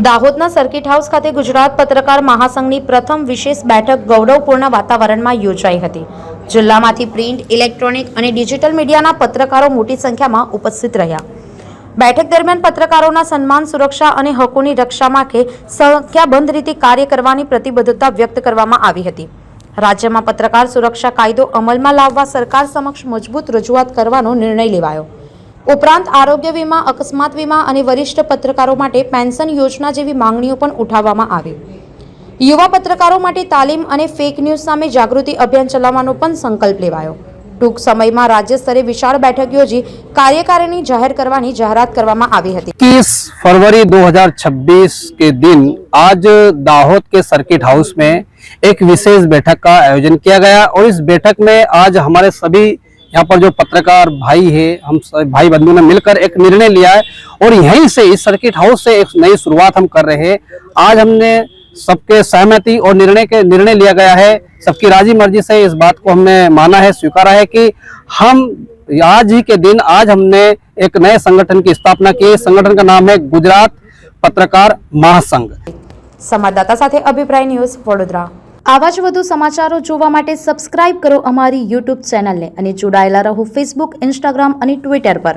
દાહોદના circuit house ખાતે ગુજરાત પત્રકાર મહાસંઘની પ્રથમ વિશેષ બેઠક ગૌરવપૂર્ણ વાતાવરણમાં યોજાઈ હતી. જિલ્લામાંથી પ્રિન્ટ, ઇલેક્ટ્રોનિક અને ડિજિટલ મીડિયાના પત્રકારો મોટી સંખ્યામાં ઉપસ્થિત રહ્યા. બેઠક દરમિયાન પત્રકારોના સન્માન, સુરક્ષા અને હકોની રક્ષા માટે સંખ્યાબંધ રીતે કાર્ય કરવાની પ્રતિબદ્ધતા વ્યક્ત કરવામાં આવી હતી. રાજ્યમાં પત્રકાર સુરક્ષા કાયદો અમલમાં લાવવા સરકાર સમક્ષ મજબૂત રજૂઆત કરવાનો નિર્ણય લેવાયો. ઉપરાંત આરોગ્ય વીમા, અકસ્માત વીમા અને વરિષ્ઠ પત્રકારો માટે પેન્શન યોજના જેવી માંગણીઓ પણ ઉઠાવવામાં આવી. યુવા પત્રકારો માટે તાલીમ અને ફેક ન્યૂઝ સામે જાગૃતિ અભિયાન ચલાવવાનો પણ સંકલ્પ લેવાયો. ટૂંક સમયમાં રાજ્ય સ્તરે વિશાળ બેઠક યોજી કાર્યકારિણી જાહેર કરવાની જાહેરાત કરવામાં આવી હતી. 21 फरवरी 2026 के दिन आज दाहोद के सर्किट हाउस में एक विशेष बैठक का आयोजन किया गया और इस बैठक में आज हमारे सभी यहाँ पर जो पत्रकार भाई है, हम भाई बंधु ने मिलकर एक निर्णय लिया है और यहीं से इस सर्किट हाउस से एक नई शुरुआत हम कर रहे हैं. आज हमने सबके सहमति और निर्णय लिया गया है. सबकी राजी मर्जी से इस बात को हमने माना है, स्वीकारा है कि हम आज ही के दिन आज हमने एक नए संगठन की स्थापना की. संगठन का नाम है गुजरात पत्रकार महासंघ. સંવાદદાતા સાથે અભિપ્રાય ન્યૂઝ વડોદરા. આવા જ વધુ સમાચારો જોવા માટે સબસ્ક્રાઇબ કરો અમારી યુટ્યુબ ચેનલને અને જોડાયેલા રહો ફેસબુક, ઇન્સ્ટાગ્રામ અને ટ્વિટર પર.